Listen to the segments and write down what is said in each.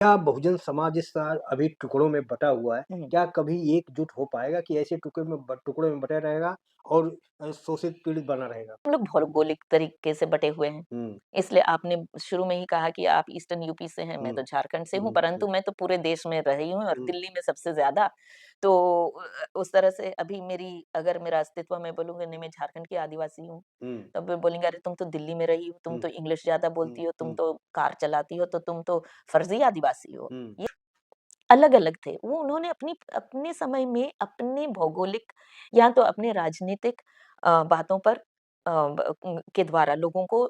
क्या बहुजन समाज इस साल अभी टुकड़ों में बँटा हुआ है? हुँ। क्या कभी एकजुट हो पाएगा कि ऐसे टुकड़ों में बँटा रहेगा और शोषित पीड़ित बना रहेगा? हम लोग भौगोलिक तरीके से बँटे हुए हैं। हुँ, इसलिए आपने शुरू में ही कहा कि आप ईस्टर्न यूपी से हैं, मैं हुँ, तो झारखंड से हूँ, हुँ, परंतु हुँ, मैं तो पूरे देश में रही हूँ और हुँ, दिल्ली में सबसे ज़्यादा। तो उस तरह से अभी अगर मेरा अस्तित्व मैं बोलूँगी नहीं मैं झारखंड की आदिवासी हूँ, हुँ, तब वे बोलेंगे अरे तुम तो दिल्ली में रही हो, तुम हुँ, तो इंग्लिश ज़्यादा हुँ, बोलती हो, तुम हुँ, तो कार चलाती हो, तो तुम तो फर्ज़ी आदिवासी हो। हुँ, ये अलग-अलग थे। वो उन्होंने अपने समय में अपने भौगोलिक या तो अपने राजनीतिक बातों पर के द्वारा लोगों को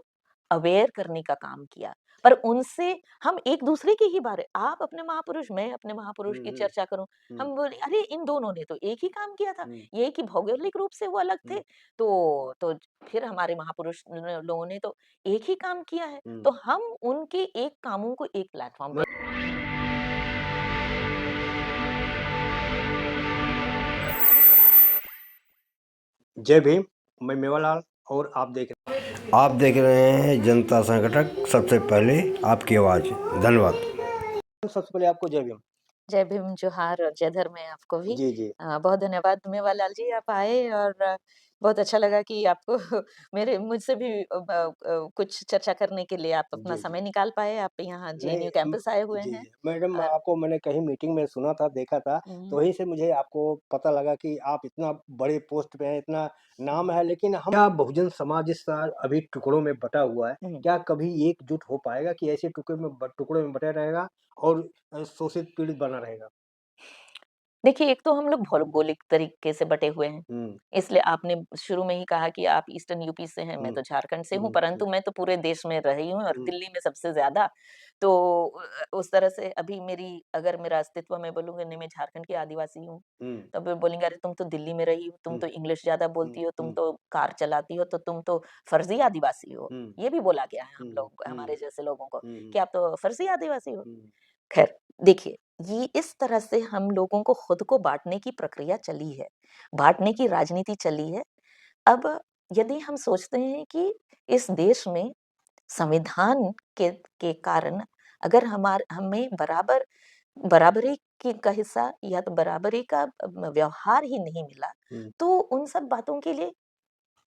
अवेयर करने का काम किया। पर उनसे हम एक-दूसरे के ही बारे आप अपने महापुरुष, मैं अपने महापुरुष हुँ, की हुँ, चर्चा करूँ, हुँ, हम बोले अरे इन दोनों ने तो एक ही काम किया था। हुँ, ये कि भौगोलिक रूप से वो अलग थे, हुँ, तो फिर हमारे महापुरुष लोगों ने तो एक ही काम किया है। हुँ। तो हम उनके एक कामों को एक प्लेटफ़ॉर्म मैं पे जय भीम, मैं मेवालाल और आप देख रहे हैं जनता संकटक सबसे पहले आपकी आवाज़। धन्यवाद। सबसे पहले आपको जय भीम। जय भीम, जोहार और जय धर्म है आपको भी। जी, जी। बहुत धन्यवाद मेवालाल जी आप आए और बहुत अच्छा लगा कि आपको मेरे मुझसे भी कुछ चर्चा करने के लिए आप अपना जी, जी। समय निकाल पाए। आप यहाँ नहीं जेएनयू कैंपस आए हुए जी, हैं जी। मैडम और आपको मैंने कहीं मीटिंग में सुना था, देखा था, तो हुँ, वहीं से मुझे आपको पता लगा कि आप इतना बड़े पोस्ट पे हैं, इतना नाम हुँ, है, लेकिन हम क्या बहुजन समाज इस साल अभी टुकड़ों में बँटा हुआ है? हुँ। क्या कभी एकजुट हो पाएगा कि ऐसे टुकड़ों में बँटा रहेगा और शोषित पीड़ित बना रहेगा? देखिए, एक तो हम लोग भौगोलिक तरीके से बँटे हुए हैं। हुँ, इसलिए आपने शुरू में ही कहा कि आप ईस्टर्न यूपी से हैं, मैं हुँ, तो झारखंड से हूँ, हुँ, परंतु हुँ, मैं तो पूरे देश में रही हूँ और हुँ, दिल्ली में सबसे ज़्यादा। तो उस तरह से अभी अगर मेरा अस्तित्व मैं बोलूँगी नहीं मैं झारखंड की आदिवासी हूँ, हुँ, तब वे बोलेंगे अरे तुम तो दिल्ली में रही हो, तुम हुँ, तो इंग्लिश ज़्यादा हुँ, बोलती हो, तुम हुँ, तो कार चलाती हो, तो तुम तो फर्ज़ी आदिवासी हो। हुँ, ये भी बोला गया है हम हुँ, लोगों को हुँ, हमारे जैसे लोगों को हुँ, कि आप तो फर्ज़ी आदिवासी हो। हुँ, खैर, देखिए, ये इस तरह से हम लोगों को खुद को बाँटने की प्रक्रिया चली है, बाँटने की राजनीति चली है। अब यदि हम सोचते हैं कि इस देश में संविधान के कारण अगर हमें बराबरी की का हिस्सा या तो बराबरी का व्यवहार ही नहीं मिला, हुँ। तो उन सब बातों के लिए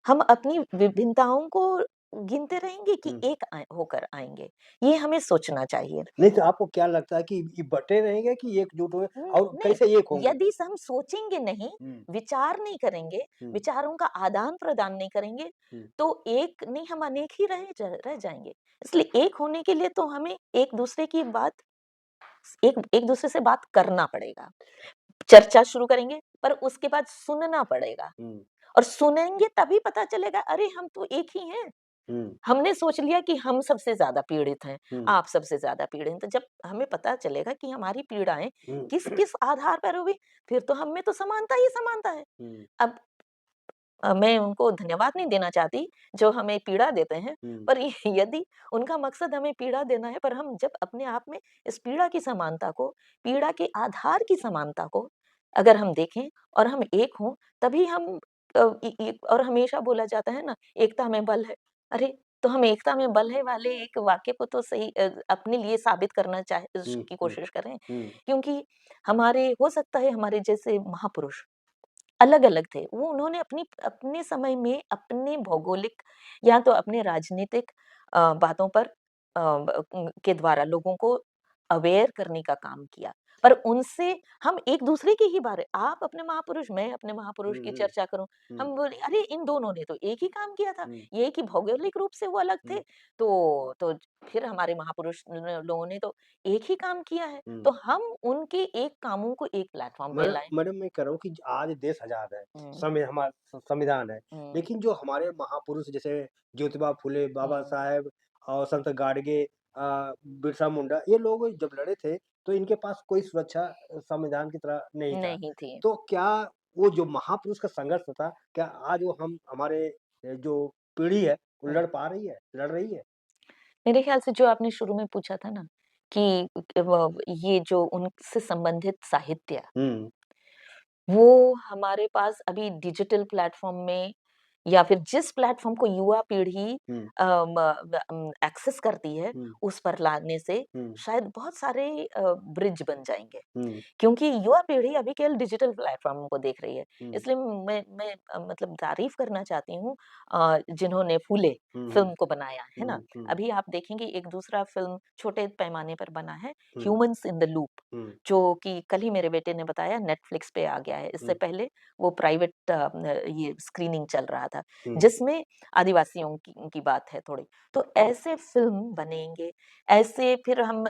हम अपनी विभिन्नताओं को गिनते रहेंगे कि हुँ। एक होकर आएँगे? ये हमें सोचना चाहिए। नहीं तो आपको क्या लगता है कि ये बँटे रहेंगे कि एकजुट हुए और नहीं, कैसे एक होंगे? यदि हम सोचेंगे नहीं, हुँ, विचार नहीं करेंगे, हुँ, विचारों का आदान-प्रदान नहीं करेंगे, हुँ, तो एक नहीं हम अनेक ही रह जाएँगे। इसलिए एक होने के लिए तो हमें एक-दूसरे की बात एक-दूसरे से बात करना पड़ेगा। चर्चा शुरू करेंगे, पर उसके बाद सुनना पड़ेगा हुँ, और सुनेंगे तभी पता चलेगा, अरे! हम तो एक ही हैं। हुँ, हमने सोच लिया कि हम सबसे ज़्यादा पीड़ित हैं, हुँ, आप सबसे ज़्यादा पीड़ित हैं, तो जब हमें पता चलेगा कि हमारी पीड़ाएँ हुँ, किस-किस आधार पर हुई, फिर तो हम में तो समानता ही समानता है। हुँ, अब मैं उनको धन्यवाद नहीं देना चाहती, जो हमें पीड़ा देते हैं, हुँ, पर यदि उनका मकसद हमें पीड़ा देना है, पर हम जब अपने आप में इस पीड़ा की समानता को, पीड़ा के आधार की समानता को अगर हम देखें और हम एक हों, तभी हम अ, इ इ और हमेशा बोला जाता है ना, एकता में बल है। अरे! तो हम एकता में बल है वाले एक वाक्य को तो अपने लिए साबित करना हुँ, की हुँ, कोशिश करें, हुँ, क्योंकि हो सकता है हमारे जैसे महापुरुष अलग-अलग थे। वो उन्होंने अपने समय में अपने भौगोलिक या तो अपने राजनीतिक बातों पर के द्वारा लोगों को अवेयर करने का काम किया। पर उनसे हम एक-दूसरे के ही बारे आप अपने महापुरुष, मैं अपने महापुरुष हुँ, की हुँ, चर्चा करूँ, हुँ, हम बोले अरे इन दोनों ने तो एक ही काम किया था। हुँ, ये कि भौगोलिक रूप से वो अलग थे, हुँ, तो फिर हमारे महापुरुष लोगों ने तो एक ही काम किया है। हुँ। तो हम उनके एक कामों को एक प्लेटफ़ॉर्म पे लाएँ। मैडम मैं कह रहा हूँ कि आज देश आज़ाद है, हुँ, संविधान है, हुँ, लेकिन जो हमारे महापुरुष जैसे ज्योतिबा फुले, बाबा हुँ। साहेब और संत गाडगे बिरसा मुंडा, ये लोग जब लड़े थे, तो इनके पास कोई सुरक्षा संविधान की तरह नहीं था। नहीं थी। तो क्या वो जो महापुरुष का संघर्ष था, क्या आज वो हम हमारे जो पीढ़ी है, वो हुँ। लड़ रही है? मेरे ख़्याल से जो आपने शुरू में पूछा था ना कि ये जो उनसे संबंधित साहित्य, हुँ, वो हमारे पास अभी डिजिटल प्लेटफ़ॉर्म में या फिर जिस प्लेटफ़ॉर्म को युवा पीढ़ी हुँ, एक्सेस करती है, हुँ, उस पर लाने से हुँ, शायद बहुत सारे ब्रिज बन जाएँगे। हुँ, क्योंकि युवा पीढ़ी अभी केवल डिजिटल प्लेटफ़ॉर्म को देख रही है। हुँ, इसलिए मैं मतलब तारीफ़ करना चाहती हूँ जिन्होंने फूले हुँ, हुँ, फ़िल्म को बनाया, है ना? हुँ, हुँ, अभी आप देखेंगे एक दूसरा फ़िल्म छोटे पैमाने पर बना है, हुँ, ह्यूमन्स इन द लूप, हुँ, जो कि कल ही मेरे बेटे ने बताया नेटफ्लिक्स पे आ गया है। इससे हुँ, पहले वो प्राइवेट ये स्क्रीनिंग चल रहा था, हुँ, जिसमें आदिवासियों की बात है थोड़ी। तो ऐसे फ़िल्म बनेंगे, ऐसे फिर हम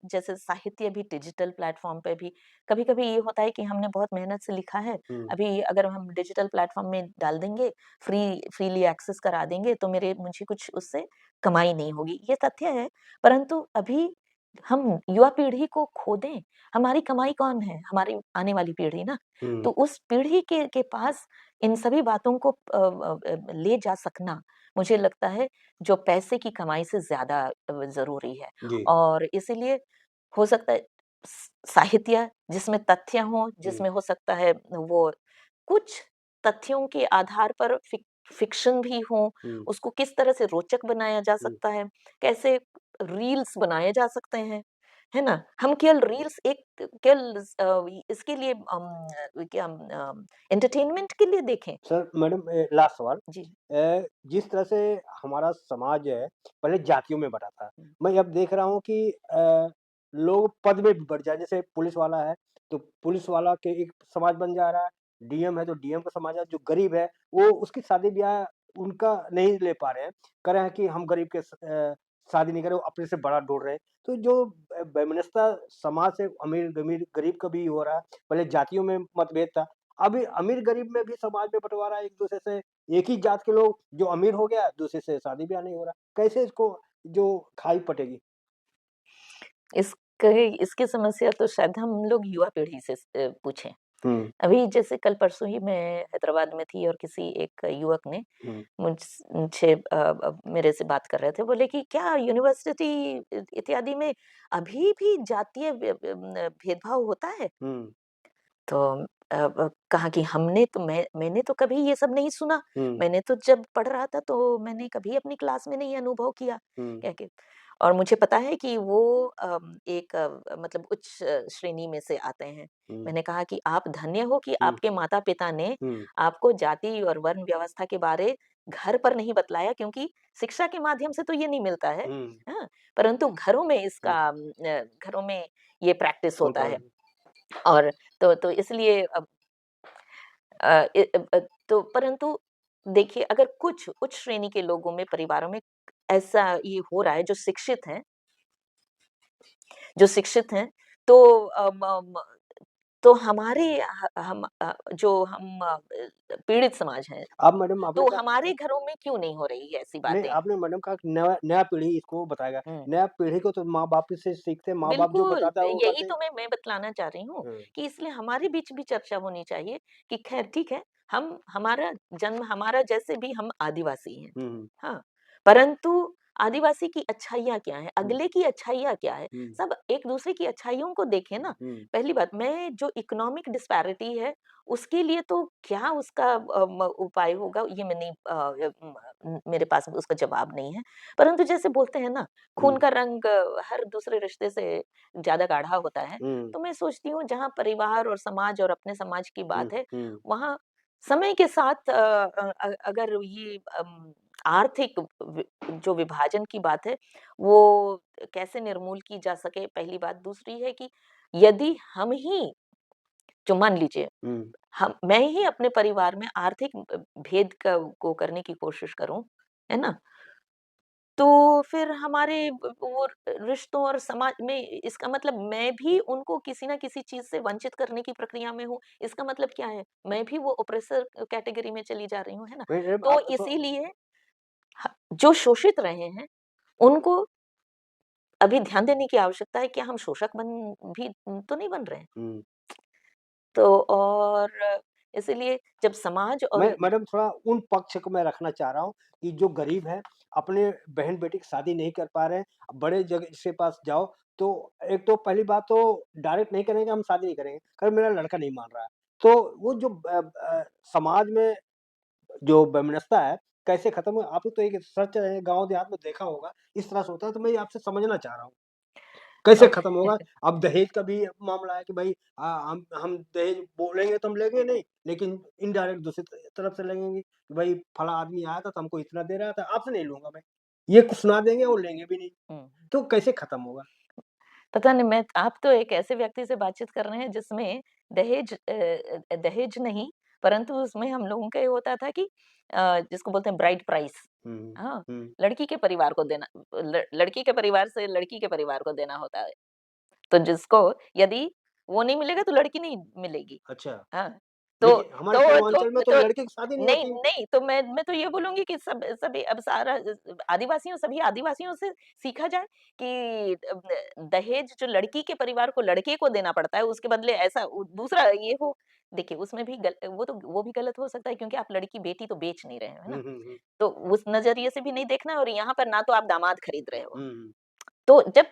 जैसे साहित्य भी डिजिटल प्लेटफ़ॉर्म पे भी कभी-कभी ये होता है कि हमने बहुत मेहनत से लिखा है, हुँ, अभी अगर हम डिजिटल प्लेटफ़ॉर्म में डाल देंगे, फ्रीली एक्सेस करा देंगे, तो मेरे मुझे कुछ उससे कमाई नहीं होगी। ये तथ्य है, परंतु अभी हम युवा पीढ़ी को खो दें, हमारी कमाई कौन है? हमारी आने वाली पीढ़ी ना। हुँ, तो उस पीढ़ी के पास इन सभी बातों को ले जा सकना, मुझे लगता है जो पैसे की कमाई से ज़्यादा ज़रूरी है। जी, और इसीलिए हो सकता है साहित्य जिसमें तथ्य हों, हुँ, जिसमें हो सकता है वो कुछ तथ्यों के आधार पर फ़िक्शन भी हो, हुँ, उसको किस तरह से रोचक बनाया जा हुँ, सकता है, कैसे रील्स बनाए जा सकते हैं, है ना? हम केवल रील्स एक केवल इसके लिए क्या एंटरटेनमेंट के लिए देखें। सर मैडम लास्ट सवाल जी। जिस तरह से हमारा समाज है, पहले जातियों में बँटा था। हुँ, मैं अब देख रहा हूँ कि लोग पद में भी बढ़ जाए, जैसे पुलिस वाला है, तो पुलिस वाला के एक समाज बन जा रहा है, डीएम है, तो डीएम का समाज है, जो गरीब है, वो उसकी शादी-ब्याह उनका नहीं ले पा रहे हैं। कह रहे हैं कि हम गरीब के शादी नहीं कर रहे, वो अपने से बड़ा ढूँढ रहे हैं। तो जो वैमनस्यता समाज से अमीर-गमीर गरीब का भी हो रहा है, पहले जातियों में मतभेद था, अभी अमीर-गरीब में भी समाज में बँटवारा है एक-दूसरे से एक ही जात के लोग जो अमीर हो गया, दूसरे से शादी-ब्याह नहीं हो रहा। कैसे इसको जो खाई पटेगी? इसकी समस्या तो शायद हम लोग युवा पीढ़ी से पूछें। हुँ, अभी जैसे कल-परसों ही मैं हैदराबाद में थी और किसी एक युवक ने हुँ, मुझसे मेरे से बात कर रहे थे, बोले कि क्या यूनिवर्सिटी इत्यादि में अभी भी जातीय भेदभाव होता है? हुँ, तो कहा कि हमने तो मैंने तो कभी ये सब नहीं सुना। हुँ, मैंने तो जब पढ़ रहा था तो मैंने कभी अपनी क्लास में नहीं अनुभव किया, हुँ, कह के। और मुझे पता है कि वो एक मतलब उच्च श्रेणी में से आते हैं। हुँ, मैंने कहा कि आप धन्य हो कि हुँ, आपके माता-पिता ने हुँ, आपको जाति और वर्ण व्यवस्था के बारे घर पर नहीं बतलाया, क्योंकि शिक्षा के माध्यम से तो ये नहीं मिलता है। हुँ, हाँ, परंतु घरों में हुँ, घरों में ये प्रैक्टिस होता होता है। है। और तो इसलिए तो परंतु देखिए, अगर कुछ उच्च श्रेणी के लोगों में, परिवारों में ऐसा ये हो रहा है, जो शिक्षित हैं, तो म म तो हमारे जो हम पीड़ित समाज हैं, अब मैडम आपने तो कहा हमारे घरों में क्यों नहीं हो रही है ऐसी नहीं, बातें? आपने मैडम कहा कि नया नया पीढ़ी इसको बताएगा। हुँ। नया पीढ़ी को तो माँ-बाप से सीखते हैं, माँ-बाप जो बिल्कुल, बताता है वो यही करते हैं। तो मैं बतलाना चाह रही हूँ हुँ, कि इसलिए हमारे बीच भी चर्चा होनी चाहिए कि ख़ैर ठीक है, हमारा जन्म हमारा जैसे भी हम आदिवासी हैं, हुँ, हुँ, हाँ। परंतु आदिवासी की अच्छाइयाँ क्या हैं? हुँ, अगले की अच्छाइयाँ क्या है? हुँ, सब एक-दूसरे की अच्छाइयों को देखें ना। हुँ, पहली बात, मैं जो इकोनॉमिक डिस्पैरिटी है, उसके लिए तो क्या उसका उपाय होगा, ये मैं नहीं मेरे पास उसका जवाब नहीं है। परंतु जैसे बोलते हैं ना, खून हुँ, का रंग हर दूसरे रिश्ते से ज़्यादा गाढ़ा होता है। हुँ, तो मैं सोचती हूँ जहाँ परिवार और समाज और अपने समाज की हुँ, बात है, हुँ, वहाँ समय के साथ अगर ये आर्थिक जो विभाजन की बात है, वो कैसे निर्मूल की जा सके, पहली बात। दूसरी है कि यदि हम ही, जो मान लीजिए, हुँ, मैं ही अपने परिवार में आर्थिक भेद को करने की कोशिश करूँ, है ना? तो फिर हमारे वो रिश्तों और समाज में, इसका मतलब मैं भी उनको किसी न किसी चीज़ से वंचित करने की प्रक्रिया में हूँ। इसका मतलब क्या है? मैं भी वो ऑप्रेसर कैटेगरी में चली जा रही हूँ, है ना? मैडम तो आप तो इसीलिए जो शोषित रहे हैं, उनको अभी ध्यान देने की आवश्यकता है, क्या हम शोषक बन भी तो नहीं बन रहे हैं? हुँ। तो और इसीलिए जब समाज और मैं मैडम थोड़ा उन पक्ष को मैं रखना चाह रहा हूँ कि जो गरीब हैं, अपने बहन-बेटी की शादी नहीं कर पा रहे हैं, बड़े जगह के पास जाओ, तो एक तो पहली बात तो डायरेक्ट नहीं करेंगे हम शादी नहीं करेंगे, कहें मेरा लड़का नहीं मान रहा है। तो वो जो समाज में जो वैमनस्यता है, कैसे खत्म हो? आप तो एक सच है, गाँव देहात में देखा होगा, इस तरह से होता है, तो मैं आपसे समझना चाह रहा हूँ, कैसे अब खत्म होगा? अब दहेज का भी मामला है कि भई हम दहेज बोलेंगे तो हम लेंगे नहीं, लेकिन इनडायरेक्ट दूसरी तरफ से लेंगे कि भई फला आदमी आया था तो हमको इतना दे रहा था, आपसे नहीं लूँगा मैं। ये कुछ सुना देंगे और लेंगे भी नहीं, हुँ। तो कैसे खत्म होगा? पता नहीं मैं आप तो एक ऐसे व्यक्ति से बातचीत कर रहे हैं जिसमें दहेज नहीं, परंतु उसमें हम लोगों का ये होता था कि जिसको बोलते हैं ब्राइड प्राइस, हुँ, हाँ, हुँ। लड़की के परिवार को देना लड़की के परिवार से लड़की के परिवार को देना होता है। तो जिसको यदि वो नहीं मिलेगा तो लड़की नहीं मिलेगी। अच्छा, हाँ, तो लेकिन हमारे तो पूर्वांचल में तो तो लड़के की शादी नहीं नहीं, होती। नहीं तो मैं तो ये बोलूँगी कि सभी अब सारा सभी आदिवासियों से सीखा जाए कि दहेज जो लड़की के परिवार को लड़के को देना पड़ता है, उसके बदले ऐसा दूसरा ये हो देखिए उसमें भी वो भी गलत हो सकता है क्योंकि आप लड़की बेटी तो बेच नहीं रहे हो, है ना? हुँ, हुँ, हुँ। तो उस नज़रिए से भी नहीं देखना है और यहाँ पर ना तो आप दामाद खरीद रहे हो। हुँ, हुँ। तो जब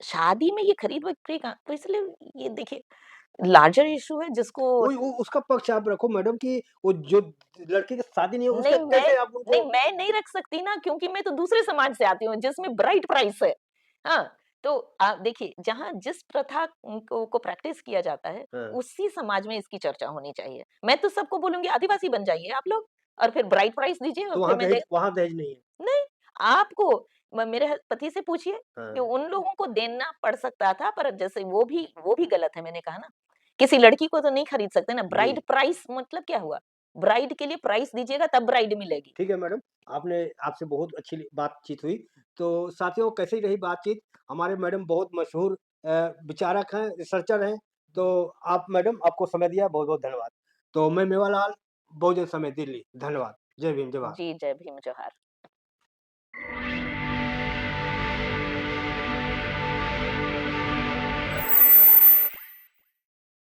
शादी में ये खरीद-बिक्री का तो इसलिए ये देखिए लार्जर इश्यू है जिसको वो उसका पक्ष आप रखो मैडम कि वो जो लड़के की शादी नहीं है, उसका नहीं मैं कैसे आप नहीं उनको मैं नहीं रख सकती ना क्योंकि मैं तो दूसरे समाज से आती हूँ जिसमें ब्राइड प्राइस है। हाँ, तो आप देखिए जहाँ जिस प्रथा को प्रैक्टिस किया जाता है, हाँ, उसी समाज में इसकी चर्चा होनी चाहिए। मैं तो सबको बोलूँगी आदिवासी बन जाइए आप लोग और फिर ब्राइड प्राइस दीजिए और तो फिर मैं दे वहाँ दहेज नहीं है। नहीं, आपको मेरे पति से पूछिए कि हाँ, उन लोगों को देना पड़ सकता था पर जैसे वो भी गलत है मैंने कहा ना। किसी लड़की को तो नहीं खरीद सकते ना, जी। ब्राइड प्राइस मतलब क्या हुआ? ब्राइड के लिए प्राइस दीजिएगा तब ब्राइड मिलेगी। ठीक है मैडम, आपने आपसे बहुत अच्छी बातचीत हुई। तो साथियों कैसी रही बातचीत? हमारे मैडम बहुत मशहूर विचारक हैं, रिसर्चर हैं। तो आप मैडम आपको समय दिया बहुत-बहुत धन्यवाद। तो मैं मेवालाल बहुजन समाज दिल्ली, धन्यवाद। जय भीम, जय भारत। जी, जय भीम, जोहार।